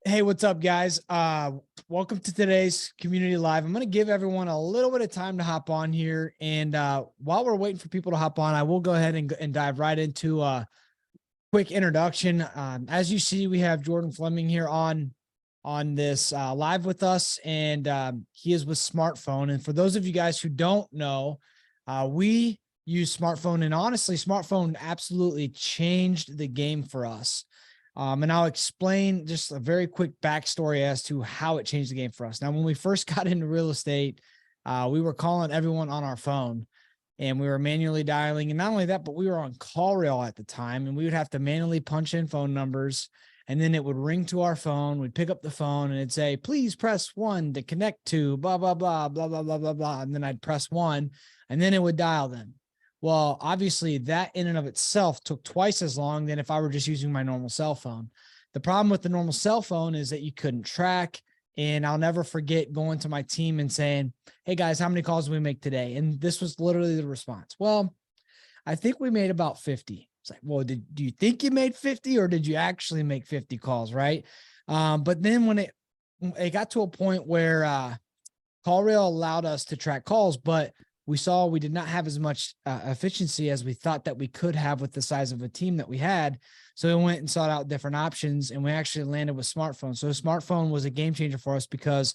Hey, what's up, guys? Welcome to today's community live. I'm going to give everyone a little bit of time to hop on here. And while we're waiting for people to hop on, I will go ahead and dive right into a quick introduction. As you see, we have Jordan Fleming here on this live with us, and he is with Smrtphone. And for those of you guys who don't know, we use Smrtphone, and honestly, Smrtphone absolutely changed the game for us. And I'll explain just a very quick backstory as to how it changed the game for us. Now, when we first got into real estate, we were calling everyone on our phone and we were manually dialing. And not only that, but we were on call rail at the time, and we would have to manually punch in phone numbers, and then it would ring to our phone. We'd pick up the phone and it'd say, please press 1 to connect to blah, blah, blah, blah, blah, blah, blah, blah. And then I'd press 1 and then it would dial them. Well, obviously that in and of itself took twice as long than if I were just using my normal cell phone. The problem with the normal cell phone is that you couldn't track. And I'll never forget going to my team and saying, hey guys, how many calls did we make today? And this was literally the response. Well, I think we made about 50. It's like, well, do you think you made 50 or did you actually make 50 calls? Right. But then when it got to a point where CallRail allowed us to track calls, but we saw we did not have as much efficiency as we thought that we could have with the size of a team that we had. So we went and sought out different options, and we actually landed with Smrtphone. So Smrtphone was a game changer for us because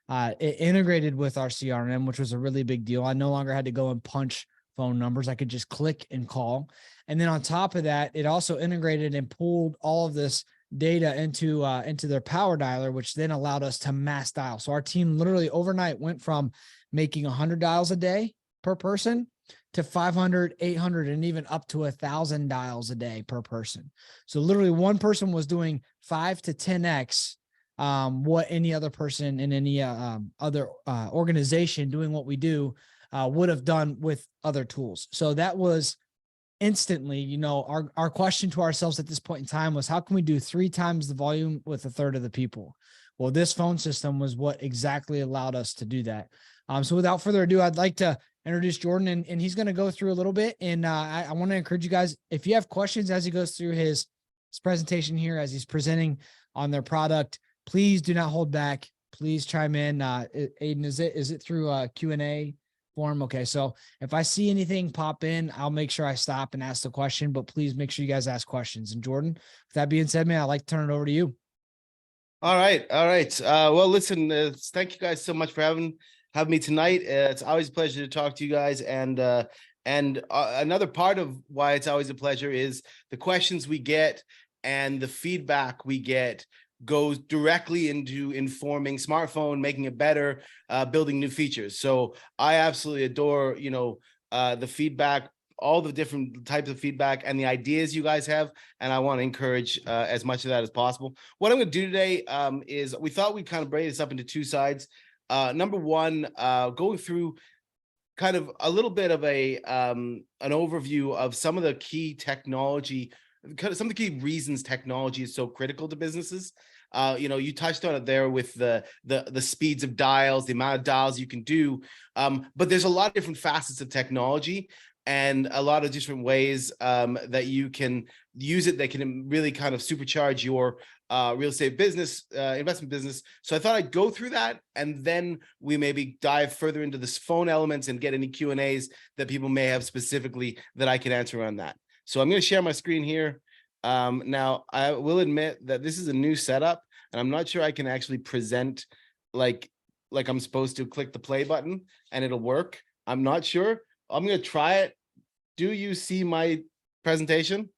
it integrated with our CRM, which was a really big deal. I no longer had to go and punch phone numbers. I could just click and call. And then on top of that, it also integrated and pulled all of this data into their power dialer, which then allowed us to mass dial. So our team literally overnight went from making 100 dials a day per person to 500, 800, and even up to 1,000 dials a day per person. So literally one person was doing 5 to 10x what any other person in any other organization doing what we do would have done with other tools. So that was instantly, our question to ourselves at this point in time was, how can we do 3 times the volume with a third of the people? Well, this phone system was what exactly allowed us to do that. So without further ado, I'd like to introduce Jordan, and he's going to go through a little bit. And I want to encourage you guys, if you have questions as he goes through his presentation here, as he's presenting on their product, please do not hold back. Please chime in. Aiden, is it through Q&A form? Okay. So if I see anything pop in, I'll make sure I stop and ask the question, but please make sure you guys ask questions. And Jordan, with that being said, man, I'd like to turn it over to you. All right. Well, listen, thank you guys so much for having me tonight. It's always a pleasure to talk to you guys. And another part of why it's always a pleasure is the questions we get and the feedback we get goes directly into informing Smrtphone, making it better, building new features. So I absolutely adore, the feedback, all the different types of feedback and the ideas you guys have. And I want to encourage as much of that as possible. What I'm going to do today is we thought we'd kind of break this up into 2 sides. Number one, going through kind of a little bit of an overview of some of the key technology, some of the key reasons technology is so critical to businesses. You touched on it there with the speeds of dials, the amount of dials you can do. But there's a lot of different facets of technology and a lot of different ways that you can use it that can really kind of supercharge your real estate business, investment business. So I thought I'd go through that, and then we maybe dive further into this phone elements and get any Q&As that people may have specifically that I can answer on that. So I'm going to share my screen here. Now, I will admit that this is a new setup, and I'm not sure I can actually present like I'm supposed to. Click the play button and it'll work. I'm not sure. I'm going to try it. Do you see my presentation?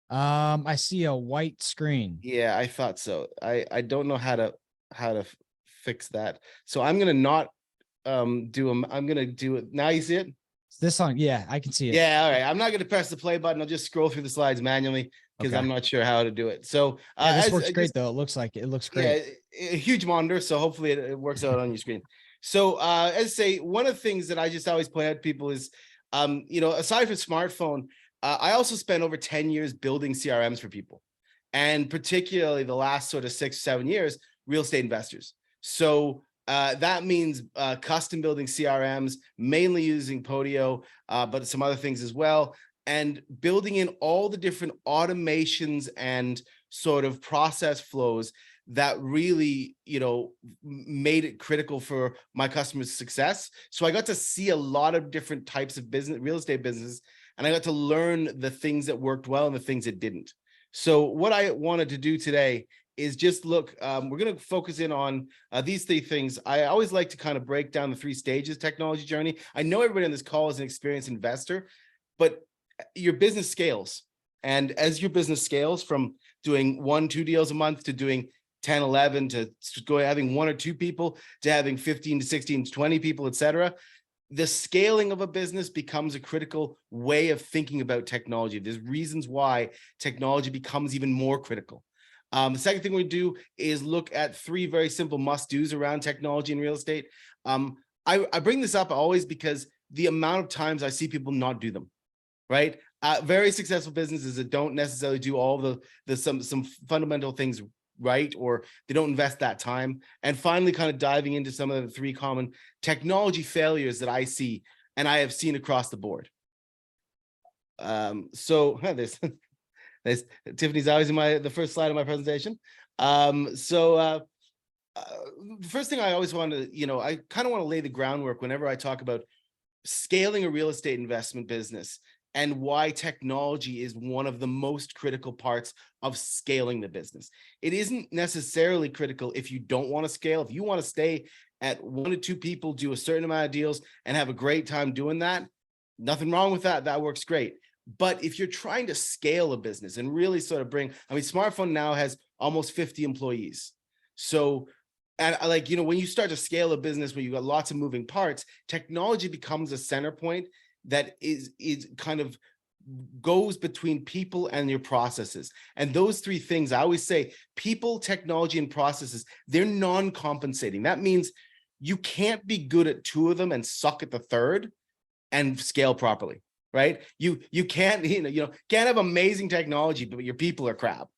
I see a white screen. Yeah, I thought so. I don't know how to fix that. So I'm going to not I'm going to do it. Now you see it? This song, yeah, I can see it. Yeah, all right. I'm not going to press the play button. I'll just scroll through the slides manually because I'm not sure how to do it. So this works great though. It looks like it looks great. Yeah, a huge monitor, so hopefully it works out on your screen. So as I say, one of the things that I just always point out to people is, aside from Smrtphone, I also spent over 10 years building CRMs for people, and particularly the last sort of 6 or 7 years, real estate investors. So that means custom building CRMs, mainly using Podio, but some other things as well. and building in all the different automations and sort of process flows that really, made it critical for my customers' success. So I got to see a lot of different types of business, real estate business, and I got to learn the things that worked well and the things that didn't. So what I wanted to do today is just look, we're going to focus in on these three things. I always like to kind of break down the three stages technology journey. I know everybody on this call is an experienced investor, but your business scales. And as your business scales from doing 1-2 deals a month to doing 10, 11, to having 1 or 2 people, to having 15 to 16 to 20 people, et cetera, the scaling of a business becomes a critical way of thinking about technology. There's reasons why technology becomes even more critical. The second thing we do is look at 3 very simple must-dos around technology and real estate. I bring this up always because the amount of times I see people not do them, right? Very successful businesses that don't necessarily do all some fundamental things right, or they don't invest that time. And finally, kind of diving into some of the 3 common technology failures that I see and I have seen across the board. So there's Tiffany's always in the first slide of my presentation. The first thing I always want to, I kind of want to lay the groundwork whenever I talk about scaling a real estate investment business and why technology is one of the most critical parts of scaling the business. It isn't necessarily critical if you don't want to scale. If you want to stay at 1 to 2 people, do a certain amount of deals and have a great time doing that, nothing wrong with that. That works great. But if you're trying to scale a business and really sort of Smrtphone now has almost 50 employees. So, and when you start to scale a business where you've got lots of moving parts, technology becomes a center point that is kind of goes between people and your processes. And those 3 things, I always say, people, technology, and processes, they're non-compensating. That means you can't be good at 2 of them and suck at the 3rd and scale properly, right? You can't, can't have amazing technology, but your people are crap.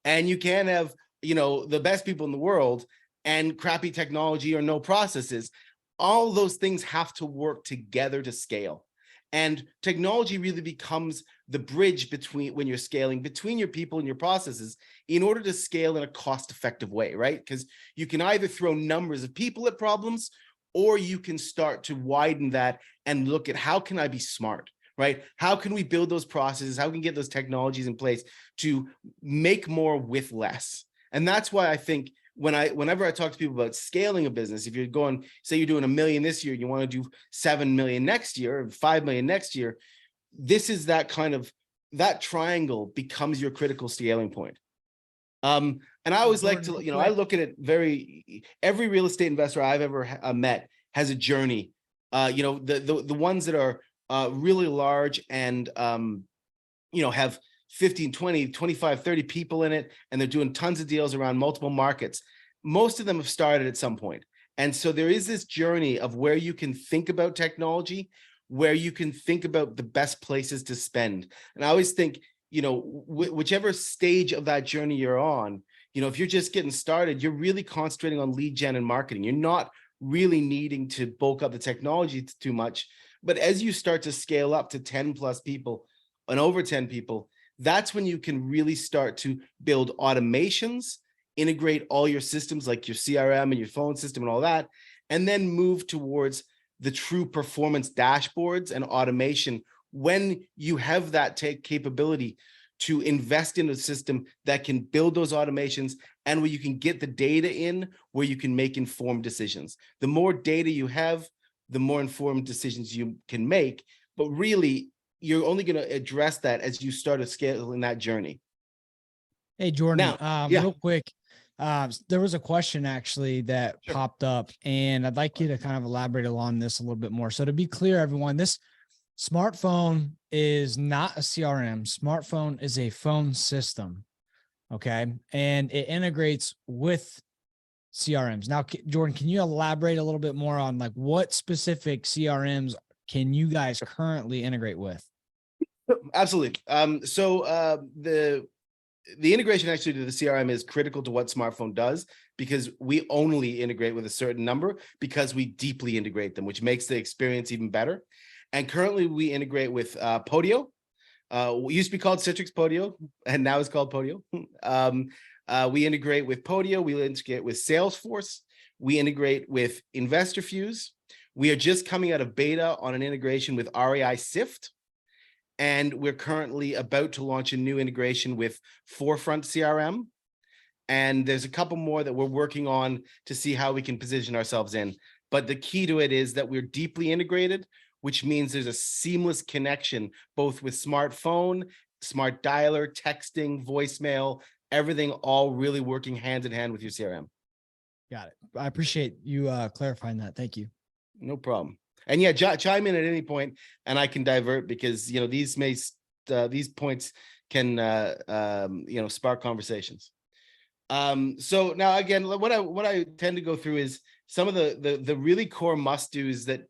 And you can't have, the best people in the world and crappy technology or no processes. All those things have to work together to scale. And technology really becomes the bridge between, when you're scaling, between your people and your processes in order to scale in a cost-effective way, right? Because you can either throw numbers of people at problems, or you can start to widen that and look at how can I be smart, right? How can we build those processes? How can we get those technologies in place to make more with less? And that's why I think whenever I talk to people about scaling a business, if you're going, say you're doing $1 million this year, you want to do 7 million next year, or 5 million next year, this is that triangle becomes your critical scaling point. And I always like to, I look at it every real estate investor I've ever met has a journey. The ones that are really large and, have 15, 20, 25, 30 people in it, and they're doing tons of deals around multiple markets. Most of them have started at some point. And so there is this journey of where you can think about technology, where you can think about the best places to spend. And I always think, whichever stage of that journey you're on, if you're just getting started, you're really concentrating on lead gen and marketing. You're not really needing to bulk up the technology too much. But as you start to scale up to 10 plus people and over 10 people, that's when you can really start to build automations, integrate all your systems like your CRM and your phone system and all that, and then move towards the true performance dashboards and automation when you have that capability to invest in a system that can build those automations and where you can get the data in, where you can make informed decisions. The more data you have, the more informed decisions you can make, but really, you're only going to address that as you start scaling that journey. Hey, Jordan, Now, real quick, there was a question actually that popped up, and I'd like you to kind of elaborate on this a little bit more. So to be clear, everyone, this Smrtphone is not a CRM. Smrtphone is a phone system, okay? And it integrates with CRMs. Now, Jordan, can you elaborate a little bit more on like what specific CRMs can you guys currently integrate with? Absolutely. The integration actually to the CRM is critical to what Smrtphone does, because we only integrate with a certain number because we deeply integrate them, which makes the experience even better. And currently we integrate with Podio, We used to be called Citrix Podio, and now it's called Podio. We integrate with Podio. We integrate with Salesforce. We integrate with InvestorFuse. We are just coming out of beta on an integration with REI Sift. And we're currently about to launch a new integration with Forefront CRM. And there's a couple more that we're working on to see how we can position ourselves in. But the key to it is that we're deeply integrated, which means there's a seamless connection, both with smartphone, smart dialer, texting, voicemail, everything all really working hand in hand with your CRM. Got it. I appreciate you clarifying that. Thank you. No problem. And yeah, chime in at any point and I can divert, because, these points can, spark conversations. So now again, what I tend to go through is some of the really core must-dos that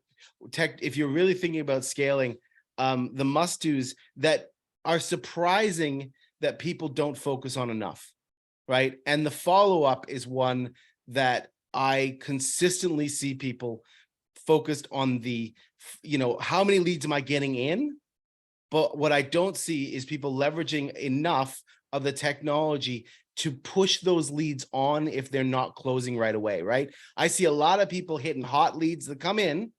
if you're really thinking about scaling, the must-dos that are surprising that people don't focus on enough, right? And the follow-up is one that I consistently see people focused on the, how many leads am I getting in? But what I don't see is people leveraging enough of the technology to push those leads on if they're not closing right away, right? I see a lot of people hitting hot leads that come in,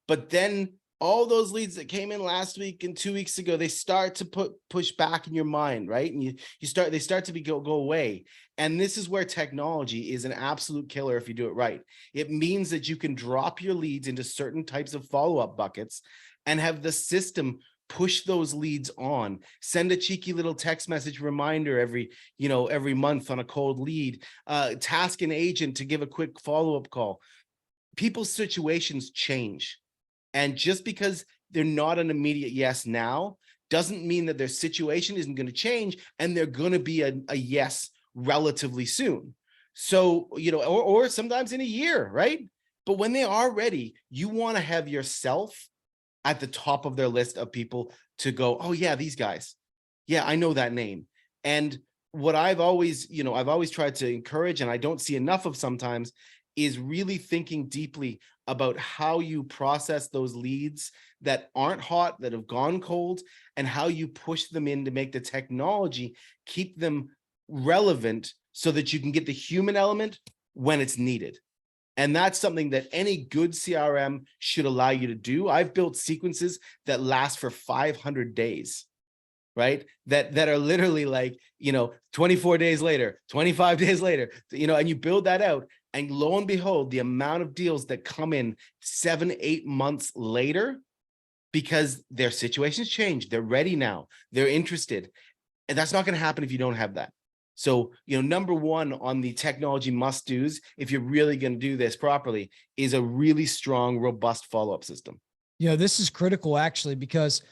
but then all those leads that came in last week and 2 weeks ago, they start to push back in your mind, right? And they start to go away. And this is where technology is an absolute killer if you do it right. It means that you can drop your leads into certain types of follow-up buckets and have the system push those leads on. Send a cheeky little text message reminder every month on a cold lead. Task an agent to give a quick follow-up call. People's situations change. And just because they're not an immediate yes now doesn't mean that their situation isn't going to change and they're going to be a yes relatively soon. So, or sometimes in a year, right? But when they are ready, you want to have yourself at the top of their list of people to go, oh yeah, these guys. Yeah, I know that name. And what I've always tried to encourage, and I don't see enough of sometimes, is really thinking deeply about how you process those leads that aren't hot, that have gone cold, and how you push them in to make the technology keep them relevant so that you can get the human element when it's needed. And that's something that any good CRM should allow you to do. I've built sequences that last for 500 days, right? That are literally like, 24 days later, 25 days later, and you build that out. And lo and behold, the amount of deals that come in 7-8 months later, because their situations change, they're ready now, they're interested. And that's not going to happen if you don't have that. So, number one on the technology must-dos, if you're really going to do this properly, is a really strong, robust follow-up system. This is critical actually, because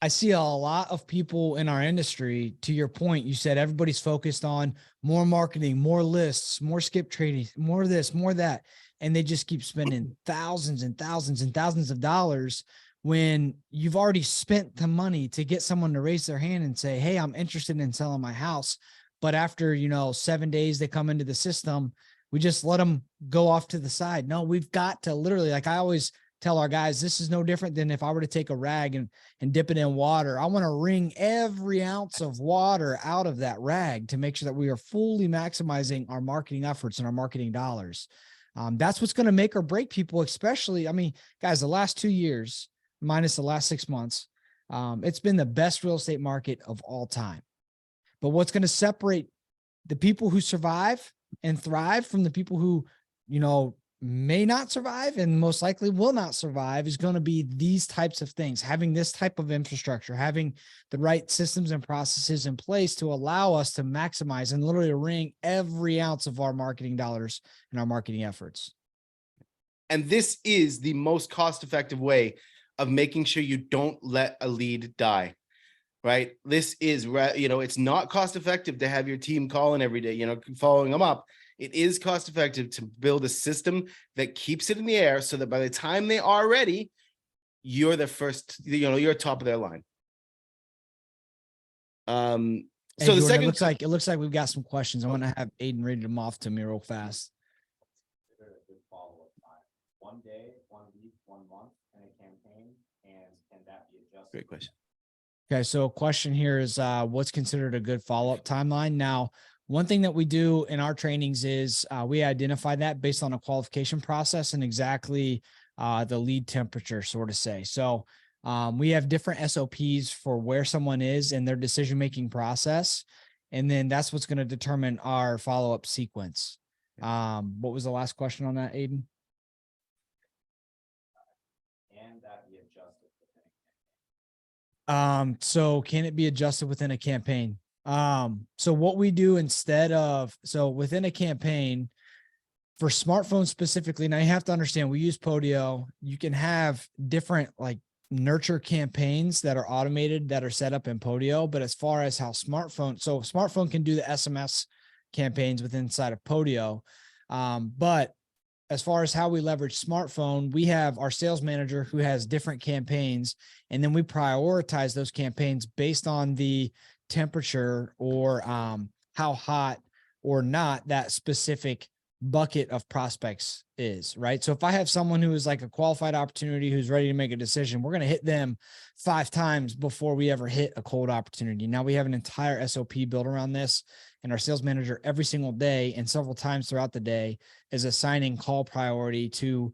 I see a lot of people in our industry, to your point, you said everybody's focused on more marketing, more lists, more skip trading, more this, more that. And they just keep spending thousands and thousands and thousands of dollars when you've already spent the money to get someone to raise their hand and say, hey, I'm interested in selling my house. But after, 7 days, they come into the system, we just let them go off to the side. No, we've got to literally, like I always tell our guys, this is no different than if I were to take a rag and dip it in water. I want to wring every ounce of water out of that rag to make sure that we are fully maximizing our marketing efforts and our marketing dollars. That's what's going to make or break people, especially, guys, the last 2 years, minus the last 6 months, it's been the best real estate market of all time. But what's going to separate the people who survive and thrive from the people who, may not survive and most likely will not survive is going to be these types of things, having this type of infrastructure, having the right systems and processes in place to allow us to maximize and literally wring every ounce of our marketing dollars and our marketing efforts. And this is the most cost-effective way of making sure you don't let a lead die. Right? This is, it's not cost effective to have your team calling every day, following them up. It is cost effective to build a system that keeps it in the air so that by the time they are ready, you're the first, you're top of their line. So the second, it looks like we've got some questions. I want to have Aiden read them off to me real fast. 1 day, 1 week, 1 month in a campaign, and can that be adjusted? Great question. Okay, so a question here is what's considered a good follow-up timeline? Now, one thing that we do in our trainings is we identify that based on a qualification process and exactly the lead temperature, sort of say. So we have different SOPs for where someone is in their decision-making process. And then that's what's going to determine our follow-up sequence. What was the last question on that, Aiden? So can it be adjusted within a campaign? So what we do instead of, so within a campaign for Smrtphone specifically, now you have to understand we use Podio. You can have different like nurture campaigns that are automated that are set up in Podio, but as far as how Smrtphone, so Smrtphone can do the SMS campaigns within inside of Podio. But as far as how we leverage Smrtphone, we have our sales manager who has different campaigns, and then we prioritize those campaigns based on the temperature or how hot or not that specific bucket of prospects is, right? So if I have someone who is like a qualified opportunity who's ready to make a decision, we're going to hit them 5 times before we ever hit a cold opportunity. Now we have an entire SOP built around this, and our sales manager every single day and several times throughout the day is assigning call priority to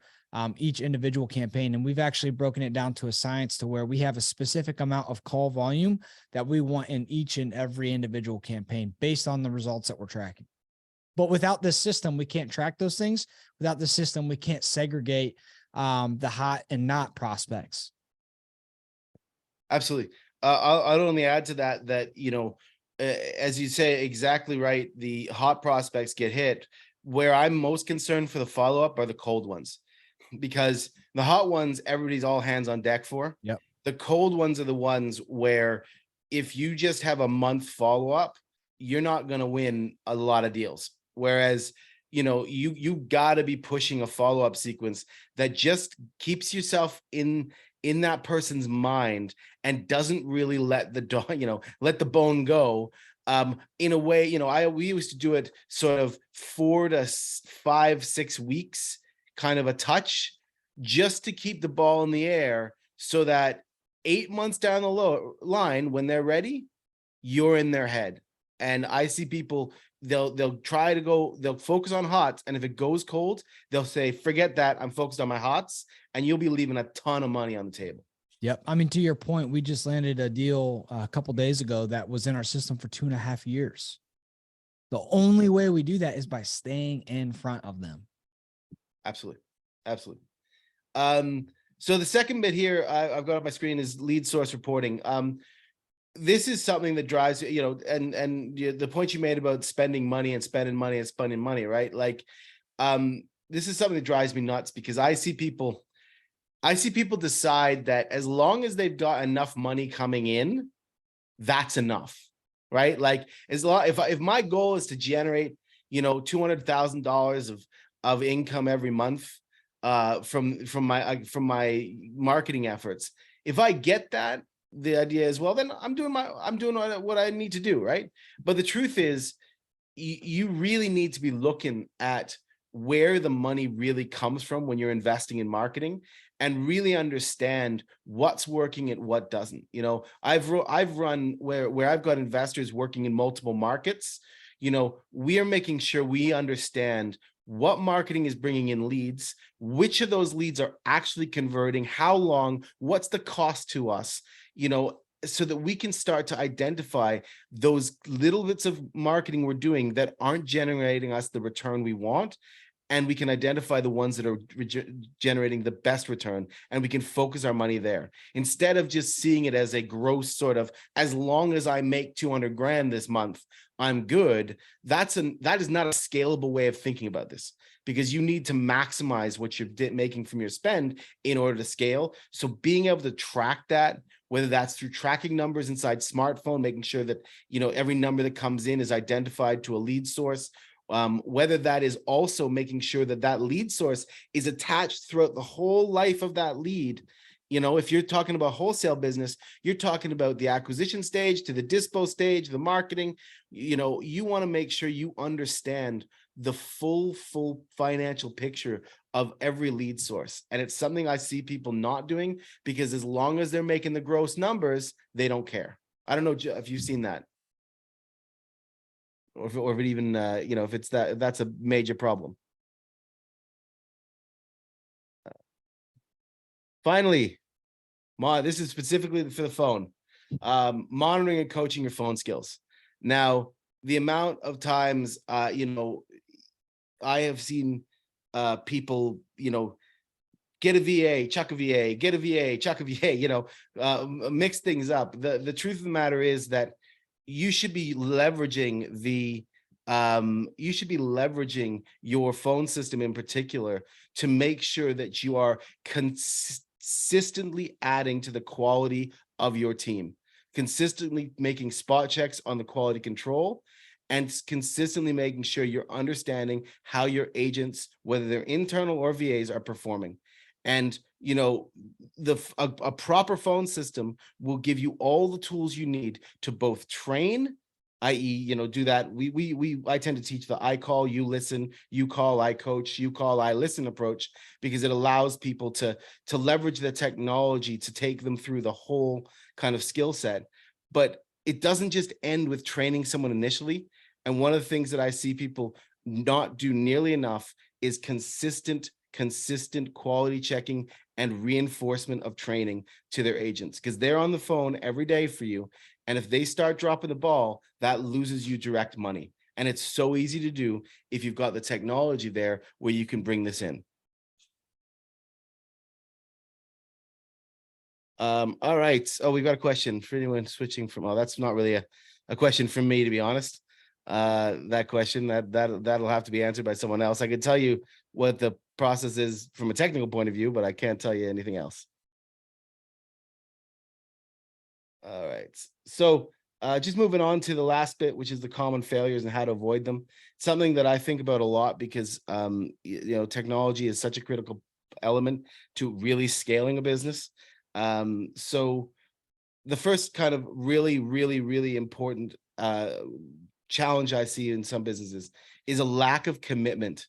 each individual campaign. And we've actually broken it down to a science to where we have a specific amount of call volume that we want in each and every individual campaign based on the results that we're tracking. But without this system, we can't track those things. Without the system, we can't segregate the hot and not prospects. Absolutely. I'll only add to that, as you say, exactly right. The hot prospects get hit. Where I'm most concerned for the follow-up are the cold ones, because the hot ones, everybody's all hands on deck for. Yep. The cold ones are the ones where if you just have a month follow-up, you're not going to win a lot of deals. Whereas, you got to be pushing a follow-up sequence that just keeps yourself in that person's mind and doesn't really let the bone go. In a way, we used to do it sort of 4 to 5, 6 weeks, kind of a touch, just to keep the ball in the air so that 8 months down the line, when they're ready, you're in their head. And I see people, they'll try to go, they'll focus on hots. And if it goes cold, they'll say, forget that, I'm focused on my hots. And you'll be leaving a ton of money on the table. Yep. I mean, to your point, we just landed a deal a couple of days ago that was in our system for 2.5 years. The only way we do that is by staying in front of them. Absolutely. Absolutely. So the second bit here I've got on my screen is lead source reporting. This is something that drives, and the point you made about spending money and spending money and spending money, right? Like, this is something that drives me nuts, because I see people decide that as long as they've got enough money coming in, that's enough, right? Like, if my goal is to generate, $200,000 of income every month from my marketing efforts, if I get that, the idea is, well, then I'm doing what I need to do, right? But the truth is, you really need to be looking at where the money really comes from when you're investing in marketing, and really understand what's working and what doesn't. I've run where I've got investors working in multiple markets. We are making sure we understand what marketing is bringing in leads, which of those leads are actually converting, how long, what's the cost to us, so that we can start to identify those little bits of marketing we're doing that aren't generating us the return we want. And we can identify the ones that are generating the best return, and we can focus our money there instead of just seeing it as a gross sort of, as long as I make 200 grand this month, I'm good. That is not a scalable way of thinking about this, because you need to maximize what you're making from your spend in order to scale. So being able to track that, whether that's through tracking numbers inside Smrtphone, making sure that, every number that comes in is identified to a lead source, whether that is also making sure that lead source is attached throughout the whole life of that lead. If you're talking about wholesale business, you're talking about the acquisition stage to the dispo stage, the marketing, you want to make sure you understand the full financial picture of every lead source. And it's something I see people not doing, because as long as they're making the gross numbers, they don't care. I don't know if you've seen that, or if it even, if it's that's a major problem. Finally, this is specifically for the phone, monitoring and coaching your phone skills. Now, the amount of times, I have seen people, get a VA, chuck a VA, get a VA, chuck a VA, mix things up. The truth of the matter is that you should be leveraging your phone system in particular to make sure that you are consistently adding to the quality of your team, consistently making spot checks on the quality control, and consistently making sure you're understanding how your agents, whether they're internal or VAs, are performing. And a proper phone system will give you all the tools you need to both train, i.e., do that. I tend to teach the I call, you listen, you call, I coach, you call, I listen approach, because it allows people to leverage the technology to take them through the whole kind of skill set. But it doesn't just end with training someone initially. And one of the things that I see people not do nearly enough is consistent quality checking and reinforcement of training to their agents, because they're on the phone every day for you. And if they start dropping the ball, that loses you direct money. And it's so easy to do if you've got the technology there where you can bring this in. All right. Oh, we've got a question for anyone switching from, that's not really a question from me, to be honest. That question that'll have to be answered by someone else. I could tell you what the process is from a technical point of view, but I can't tell you anything else. All right. So just moving on to the last bit, which is the common failures and how to avoid them. Something that I think about a lot, because technology is such a critical element to really scaling a business. So the first kind of really important challenge I see in some businesses is a lack of commitment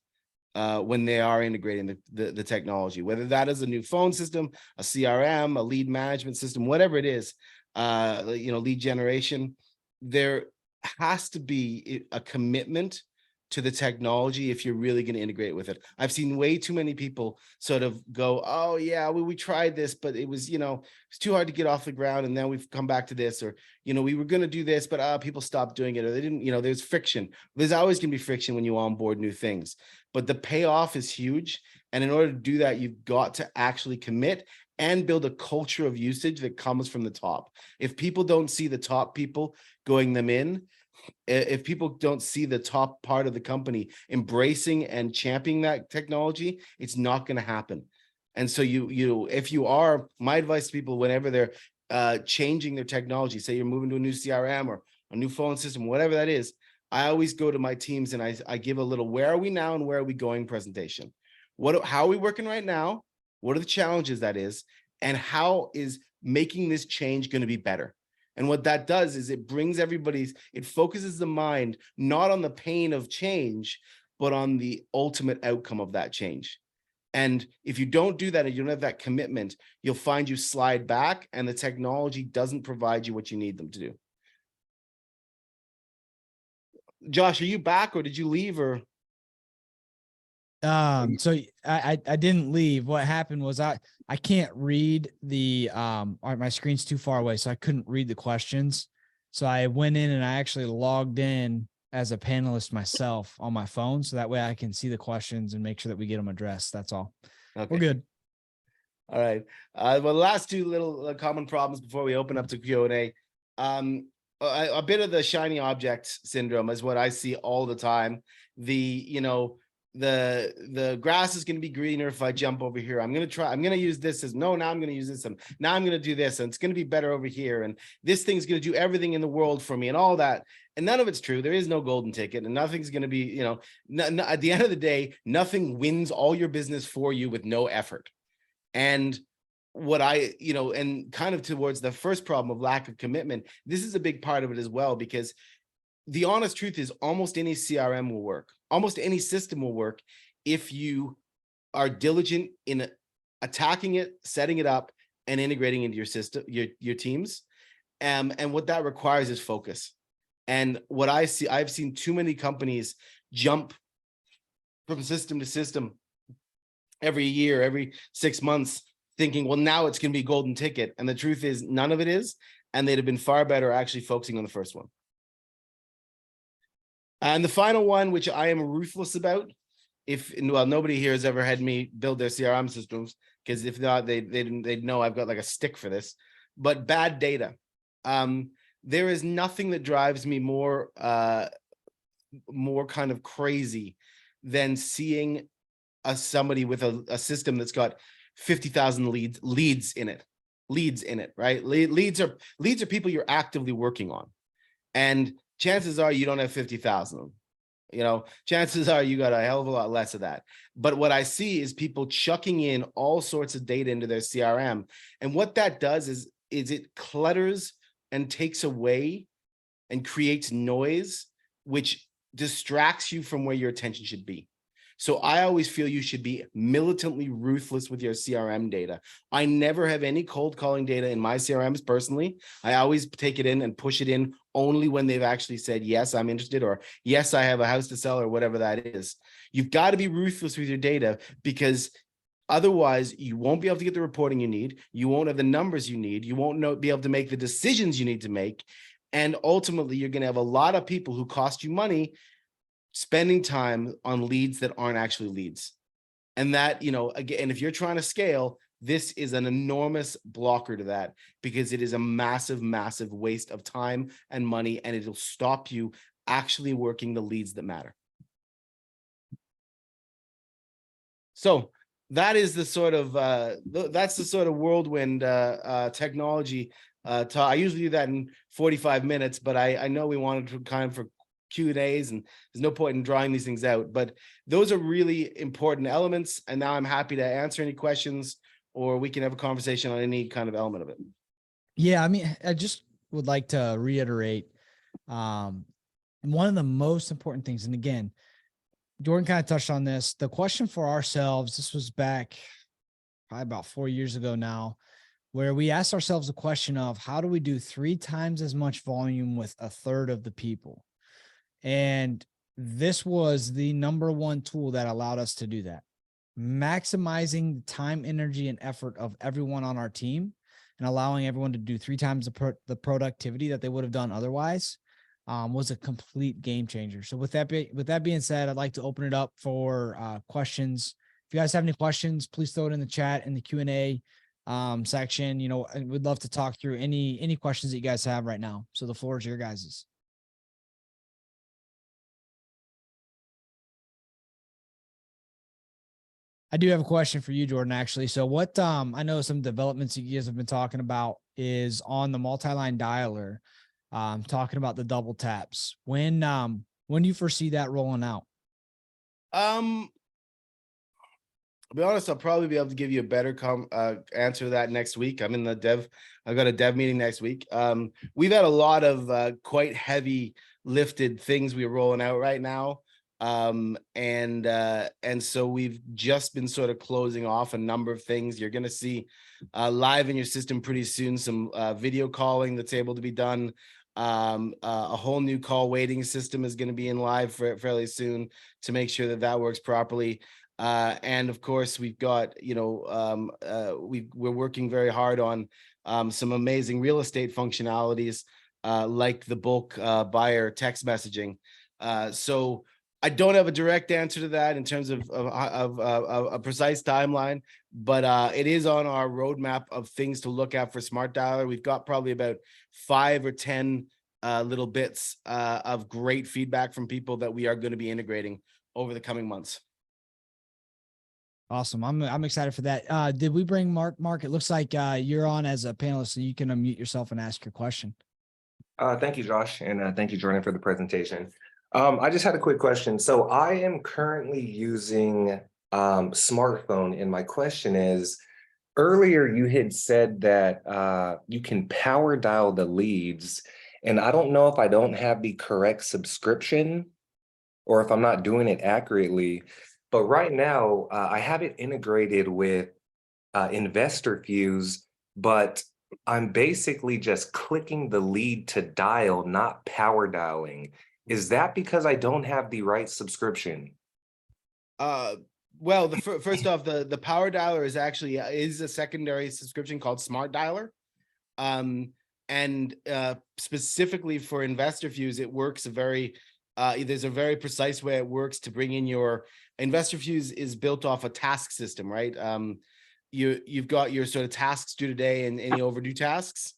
when they are integrating the technology, whether that is a new phone system, a CRM, a lead management system, whatever it is, lead generation. There has to be a commitment to the technology if you're really going to integrate with it. I've seen way too many people sort of go, oh yeah, we tried this, but it was, it's too hard to get off the ground. And then we've come back to this, or, we were going to do this, but people stopped doing it, or they didn't, there's friction. There's always going to be friction when you onboard new things, but the payoff is huge. And in order to do that, you've got to actually commit and build a culture of usage that comes from the top. If people don't see the top people going them in, if people don't see the top part of the company embracing and championing that technology, it's not going to happen. And so my advice to people, whenever they're changing their technology, say you're moving to a new CRM or a new phone system, whatever that is, I always go to my teams and I give a little, where are we now and where are we going presentation. How are we working right now? What are the challenges that is? And how is making this change going to be better? And what that does is it focuses the mind not on the pain of change, but on the ultimate outcome of that change. And if you don't do that, and you don't have that commitment, you'll find you slide back and the technology doesn't provide you what you need them to do. Josh, are you back, or did you leave, or? So I didn't leave. What happened was I can't read the my screen's too far away, so I couldn't read the questions. So I went in and I actually logged in as a panelist myself on my phone, so that way I can see the questions and make sure that we get them addressed. That's all. Okay. We're good. All right. Well, the last two little common problems before we open up to Q&A. A bit of the shiny object syndrome is what I see all the time. The grass is going to be greener if I jump over here. I'm going to use this as now I'm going to use this, and now I'm going to do this, and it's going to be better over here, and this thing's going to do everything in the world for me, and all that. And none of it's true. There is no golden ticket, and nothing's going to be, at the end of the day, nothing wins all your business for you with no effort. And what and kind of towards the first problem of lack of commitment, this is a big part of it as well, because the honest truth is almost any CRM will work. Almost any system will work if you are diligent in attacking it, setting it up, and integrating into your system, your teams. And what that requires is focus. And what I see, I've seen too many companies jump from system to system every year, every 6 months, thinking, well, now it's going to be golden ticket. And the truth is none of it is. And they'd have been far better actually focusing on the first one. And the final one, which I am ruthless about, nobody here has ever had me build their CRM systems, because if not, they'd know I've got like a stick for this, but bad data. There is nothing that drives me more kind of crazy than seeing somebody with a system that's got 50,000 leads in it, right? Leads are people you're actively working on. And chances are you don't have 50,000. Chances are you got a hell of a lot less of that. But what I see is people chucking in all sorts of data into their CRM. And what that does is it clutters and takes away and creates noise, which distracts you from where your attention should be. So I always feel you should be militantly ruthless with your CRM data. I never have any cold calling data in my CRMs personally. I always take it in and push it in only when they've actually said, yes, I'm interested, or yes, I have a house to sell, or whatever that is. You've got to be ruthless with your data, because otherwise you won't be able to get the reporting you need. You won't have the numbers you need. You won't be able to make the decisions you need to make. And ultimately, you're going to have a lot of people who cost you money spending time on leads that aren't actually leads. And that, again, if you're trying to scale, this is an enormous blocker to that, because it is a massive, massive waste of time and money, and it'll stop you actually working the leads that matter. So that is the sort of, whirlwind technology. I usually do that in 45 minutes, but I know we wanted to kind of for Q&As, and there's no point in drawing these things out, but those are really important elements. And now I'm happy to answer any questions, or we can have a conversation on any kind of element of it. Yeah. I mean, I just would like to reiterate, one of the most important things. And again, Jordan kind of touched on this, the question for ourselves, this was back probably about 4 years ago now, where we asked ourselves the question of how do we do 3 times as much volume with a third of the people? And this was the #1 tool that allowed us to do that. Maximizing the time, energy, and effort of everyone on our team, and allowing everyone to do 3 times the productivity that they would have done otherwise, was a complete game changer. So with that being said, I'd like to open it up for questions. If you guys have any questions, please throw it in the chat in the Q&A section. We'd love to talk through any questions that you guys have right now. So the floor is your guys's. I do have a question for you, Jordan, actually. So what, I know some developments you guys have been talking about is on the multi-line dialer, talking about the double taps. When do you foresee that rolling out? I'll be honest, I'll probably be able to give you a better answer to that next week. I've got a dev meeting next week. We've had a lot of quite heavy lifted things we're rolling out right now. And so we've just been sort of closing off a number of things. You're going to see live in your system pretty soon, some video calling that's able to be done. A whole new call waiting system is going to be in live fairly soon to make sure that works properly. And of course, we've got, we're working very hard on some amazing real estate functionalities, like the bulk buyer text messaging. So I don't have a direct answer to that in terms of a precise timeline, but it is on our roadmap of things to look at for Smart Dialer. We've got probably about 5 or 10 little bits of great feedback from people that we are going to be integrating over the coming months. Awesome. I'm excited for that. Did we bring Mark? Mark, it looks like you're on as a panelist, so you can unmute yourself and ask your question. Thank you, Josh, and thank you, Jordan, for the presentation. I just had a quick question. So I am currently using Smrtphone, and my question is, earlier you had said that you can power dial the leads, And I don't know if I don't have the correct subscription or if I'm not doing it accurately. But right now, I have it integrated with Investor Fuse, but I'm basically just clicking the lead to dial, not power dialing. Is that because I don't have the right subscription? Well, first off, the power dialer is actually is a secondary subscription called Smart Dialer. And specifically for Investor Fuse, it works there's a very precise way it works to bring in your Investor Fuse is built off a task system, right? You've got your sort of tasks due today and any overdue tasks.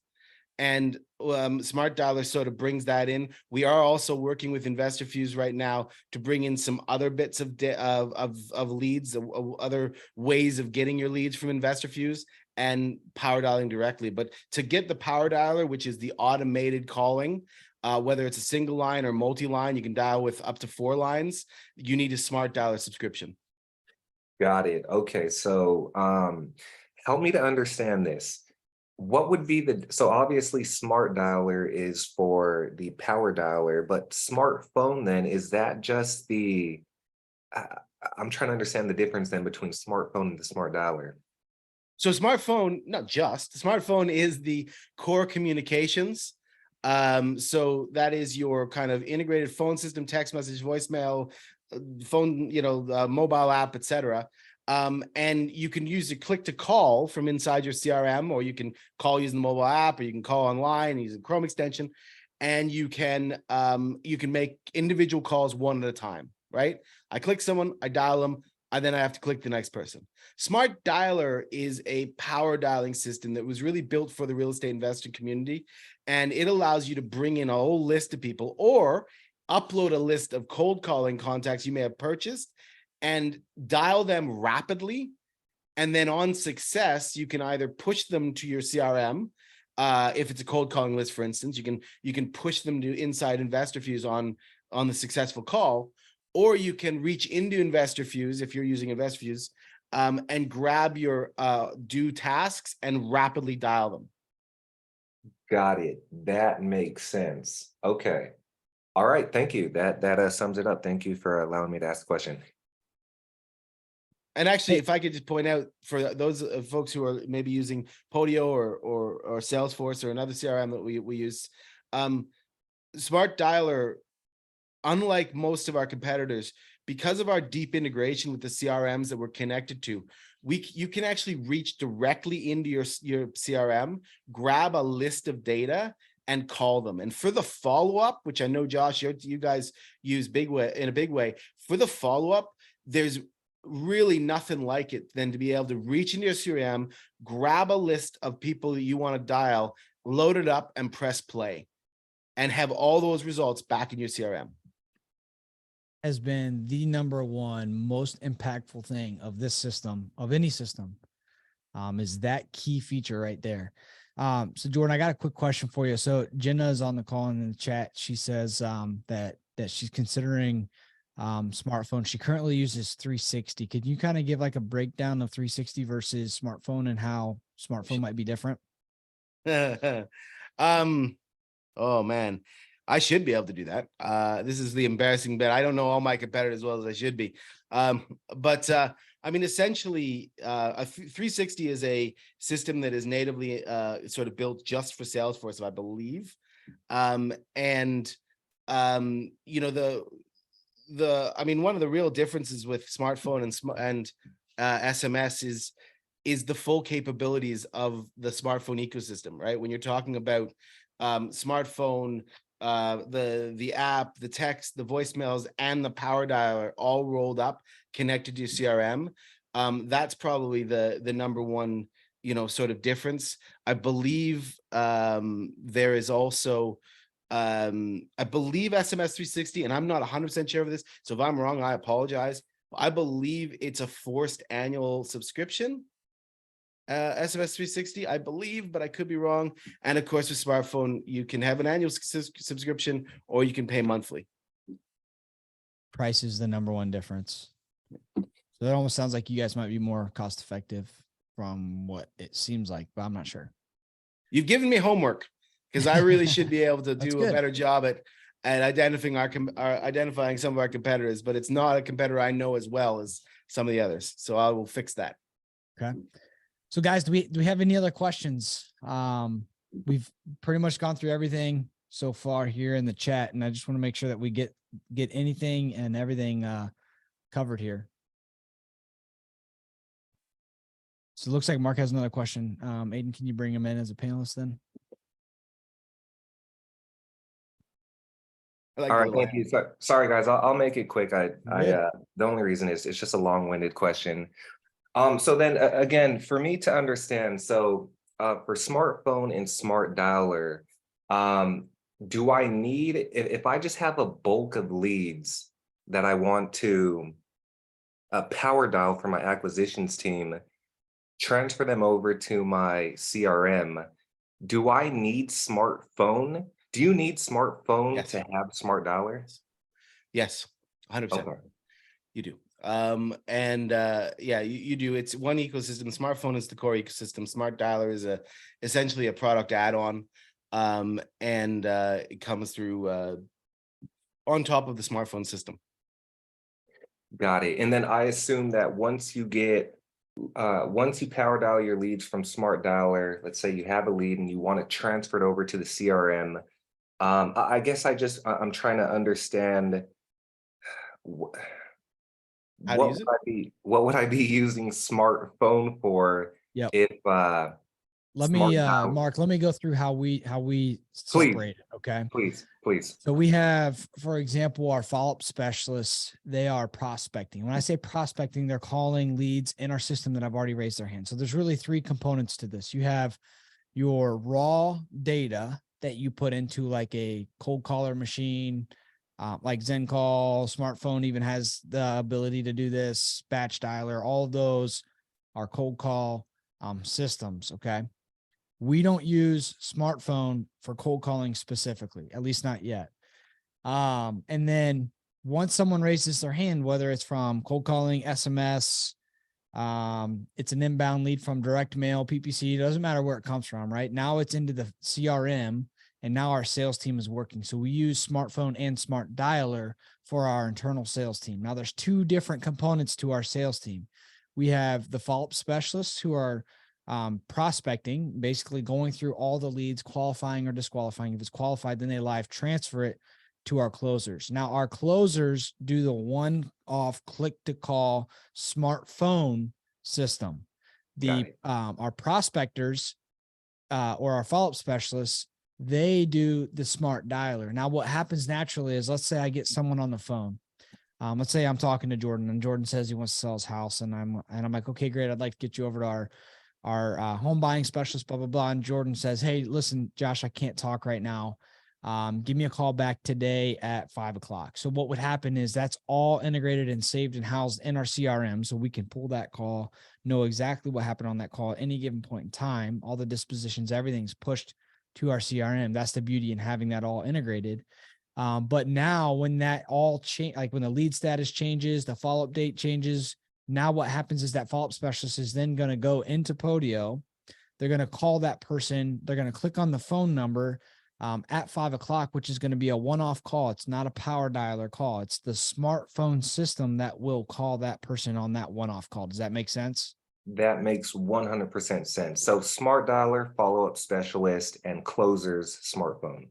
And Smart Dialer sort of brings that in. We are also working with Investor Fuse right now to bring in some other bits of leads, other ways of getting your leads from Investor Fuse and power dialing directly. But to get the power dialer, which is the automated calling, whether it's a single line or multi-line, you can dial with up to 4 lines. You need a Smart Dialer subscription. Got it. Okay, so help me to understand this. What would be so obviously Smart Dialer is for the power dialer, but Smrtphone then, is that just the, I'm trying to understand the difference then between Smrtphone and the Smart Dialer. So Smrtphone, not just, Smrtphone is the core communications. So that is your kind of integrated phone system, text message, voicemail, phone, mobile app, etc. And you can use a click to call from inside your CRM, or you can call using the mobile app, or you can call online using Chrome extension, and you can make individual calls one at a time, right? I click someone, I dial them, and then I have to click the next person. Smart Dialer is a power dialing system that was really built for the real estate investing community, and it allows you to bring in a whole list of people or upload a list of cold calling contacts you may have purchased and dial them rapidly. And then on success, you can either push them to your CRM. If it's a cold calling list, for instance, you can push them to inside Investor Fuse on the successful call, or you can reach into Investor Fuse if you're using Investor Fuse and grab your due tasks and rapidly dial them. Got it. That makes sense. Okay. All right. Thank you. That sums it up. Thank you for allowing me to ask the question. And actually, if I could just point out for those folks who are maybe using Podio or Salesforce or another CRM that we use, Smart Dialer, unlike most of our competitors, because of our deep integration with the CRMs that we're connected to, you can actually reach directly into your CRM, grab a list of data, and call them. And for the follow-up, which I know, Josh, you guys use in a big way, for the follow-up, there's really nothing like it than to be able to reach into your CRM, grab a list of people that you want to dial, load it up, and press play, and have all those results back in your CRM. Has been the number one most impactful thing of this system, of any system, is that key feature right there. So Jordan, I got a quick question for you. So Jenna is on the call in the chat. She says that she's considering Smrtphone. She currently uses 360. Could you kind of give like a breakdown of 360 versus Smrtphone and how Smrtphone might be different? Oh man, I should be able to do that. This is the embarrassing bit. I don't know all my competitors as well as I should be. But I mean, essentially, a 360 is a system that is natively sort of built just for Salesforce, I believe. I mean, one of the real differences with Smrtphone and SMS is the full capabilities of the smartphone ecosystem, right? When you're talking about Smrtphone, the app, the text, the voicemails, and the power dialer all rolled up, connected to your CRM. That's probably the number one, sort of difference. I believe there is also, I believe SMS 360, and I'm not 100% sure of this, so if I'm wrong, I apologize. I believe it's a forced annual subscription. SMS 360, I believe, but I could be wrong. And of course, with Smrtphone, you can have an annual subscription or you can pay monthly. Price is the number one difference. So that almost sounds like you guys might be more cost effective from what it seems like, but I'm not sure. You've given me homework. because I really should be able to That's do a good. better job at identifying identifying some of our competitors, but it's not a competitor I know as well as some of the others. So I will fix that. Okay. So guys, do we have any other questions? We've pretty much gone through everything so far here in the chat, and I just want to make sure that we get anything and everything covered here. So it looks like Mark has another question. Aiden, can you bring him in as a panelist then? I like All the right, little thank you. Sorry, guys. I'll make it quick. Good. The only reason is it's just a long-winded question. So then again, for me to understand, so for smartphone and smart dialer, do I need, if I just have a bulk of leads that I want to power dial for my acquisitions team, transfer them over to my CRM, do I need smartphone? Do you need smartphone Yes. to have smart dialer? Yes, 100%. Okay. You do. Yeah, you do. It's one ecosystem. Smartphone is the core ecosystem. Smart dialer is essentially a product add-on. It comes through on top of the smartphone system. Got it. And then I assume that once you power dial your leads from Smart Dialer, let's say you have a lead and you want to transfer it over to the CRM. I guess I'm trying to understand what would I be using smartphone for? Yep. If let me Mark, let me go through how we separate it. Okay. Please. So we have, for example, our follow-up specialists. They are prospecting. When I say prospecting, they're calling leads in our system that have already raised their hand. So there's really three components to this. You have your raw data that you put into like a cold caller machine, like ZenCall. Smrtphone even has the ability to do this. Batch dialer, all of those are cold call systems. Okay. We don't use Smrtphone for cold calling specifically, at least not yet. And then once someone raises their hand, whether it's from cold calling, SMS, it's an inbound lead from direct mail, PPC, doesn't matter where it comes from, right? Now it's into the CRM, and now our sales team is working. So we use Smrtphone and Smart Dialer for our internal sales team. Now there's two different components to our sales team. We have the follow-up specialists who are prospecting, basically going through all the leads, qualifying or disqualifying. If it's qualified, then they live transfer it to our closers. Now our closers do the one-off click-to-call smartphone system. Our prospectors or our follow-up specialists, they do the smart dialer. Now what happens naturally is, let's say I get someone on the phone. Let's say I'm talking to Jordan, and Jordan says he wants to sell his house, and I'm like, okay, great, I'd like to get you over to our home buying specialist, blah, blah, blah. And Jordan says, hey, listen, Josh, I can't talk right now. Give me a call back today at 5 o'clock. So what would happen is that's all integrated and saved and housed in our CRM. So we can pull that call, know exactly what happened on that call at any given point in time. All the dispositions, everything's pushed to our CRM. That's the beauty in having that all integrated. But now when that all change, like when the lead status changes, the follow-up date changes, now what happens is that follow-up specialist is then going to go into Podio. They're going to call that person. They're going to click on the phone number at 5 o'clock, which is going to be a one-off call. It's not a power dialer call. It's the smartphone system that will call that person on that one-off call. Does that make sense? That makes 100% sense. So smart dialer, follow-up specialist, and closers smartphone.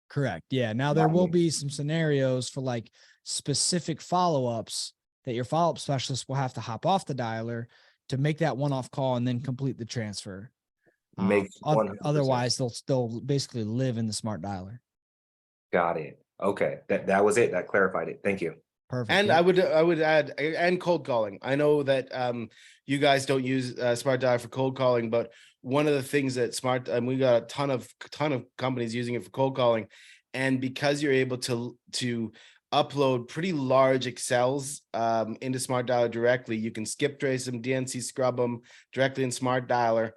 Correct. Yeah. Now there will be some scenarios for like specific follow-ups that your follow-up specialist will have to hop off the dialer to make that one-off call and then complete the transfer. Otherwise, they'll basically live in the smart dialer. Got it. Okay, that was it. That clarified it. Thank you. Perfect. And I would add, and cold calling. I know that you guys don't use Smart Dialer for cold calling, but one of the things that we got a ton of companies using it for cold calling, and because you're able to upload pretty large Excels into Smart Dialer directly, you can skip trace them, DNC scrub them directly in Smart Dialer.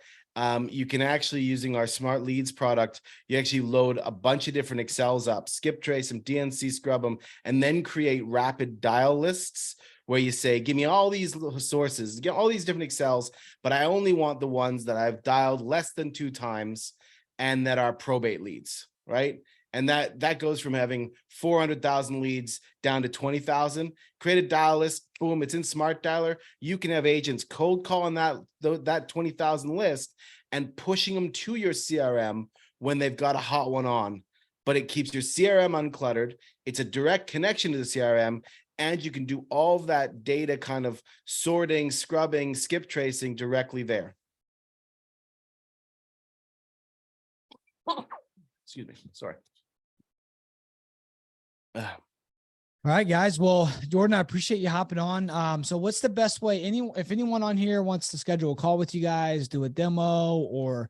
You can actually, using our Smart Leads product, you actually load a bunch of different Excels up, skip trace them, DNC scrub them, and then create rapid dial lists where you say, give me all these sources, get all these different Excels, but I only want the ones that I've dialed less than 2 times and that are probate leads, right? And that goes from having 400,000 leads down to 20,000. Create a dial list, boom, it's in Smart Dialer. You can have agents cold calling that 20,000 list and pushing them to your CRM when they've got a hot one on. But it keeps your CRM uncluttered. It's a direct connection to the CRM, and you can do all of that data kind of sorting, scrubbing, skip tracing directly there. Excuse me, sorry. All right, guys. Well, Jordan, I appreciate you hopping on. So what's the best way? If anyone on here wants to schedule a call with you guys, do a demo, or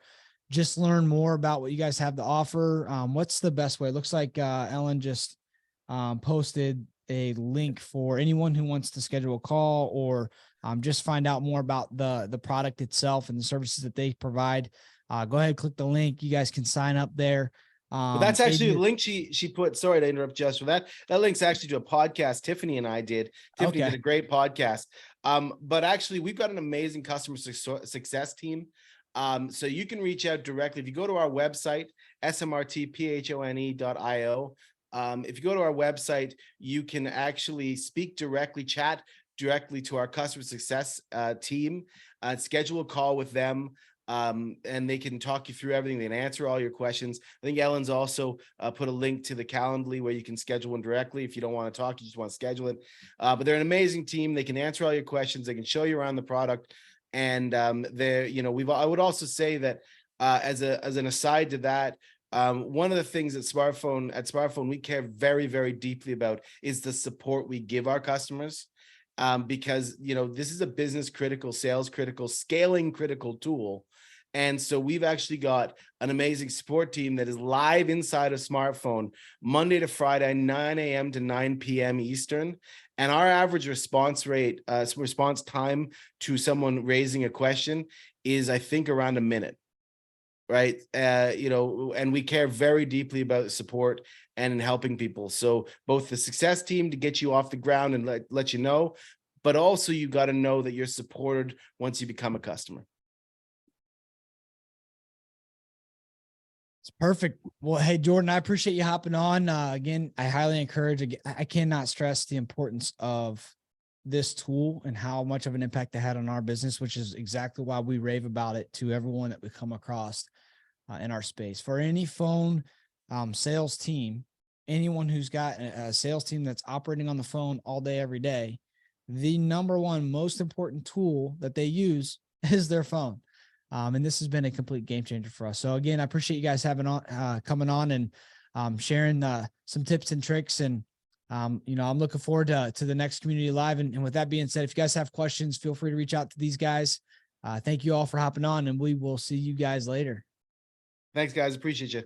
just learn more about what you guys have to offer, what's the best way? It looks like Ellen just posted a link for anyone who wants to schedule a call or just find out more about the product itself and the services that they provide. Go ahead, click the link. You guys can sign up there. Well, that's actually the link she put. Sorry to interrupt, Jess, for that. That link's actually to a podcast Tiffany and I did. Tiffany did a great podcast. But actually, we've got an amazing customer success team. So you can reach out directly. If you go to our website, smrtphone.io, if you go to our website, you can actually speak directly, chat directly to our customer success team, schedule a call with them. And they can talk you through everything. They can answer all your questions. I think Ellen's also put a link to the Calendly where you can schedule one directly. If you don't want to talk, you just want to schedule it. But they're an amazing team. They can answer all your questions. They can show you around the product. And they're, you know, I would also say that as an aside to that, one of the things at Smrtphone, we care very, very deeply about is the support we give our customers. Because, you know, this is a business critical, sales critical, scaling critical tool. And so we've actually got an amazing support team that is live inside of Smrtphone Monday to Friday, 9 a.m. to 9 p.m. Eastern. And our average response time to someone raising a question is, I think, around a minute. Right. You know, and we care very deeply about support and in helping people. So both the success team to get you off the ground and let you know, but also you got to know that you're supported once you become a customer. It's perfect. Well, hey, Jordan, I appreciate you hopping on. Again, I highly encourage, I cannot stress the importance of this tool and how much of an impact it had on our business, which is exactly why we rave about it to everyone that we come across in our space. For any phone sales team, anyone who's got a sales team that's operating on the phone all day, every day, the number one most important tool that they use is their phone. And this has been a complete game changer for us. So again, I appreciate you guys having on, coming on and sharing some tips and tricks. And, you know, I'm looking forward to the next community live. And with that being said, if you guys have questions, feel free to reach out to these guys. Thank you all for hopping on, and we will see you guys later. Thanks, guys. Appreciate you.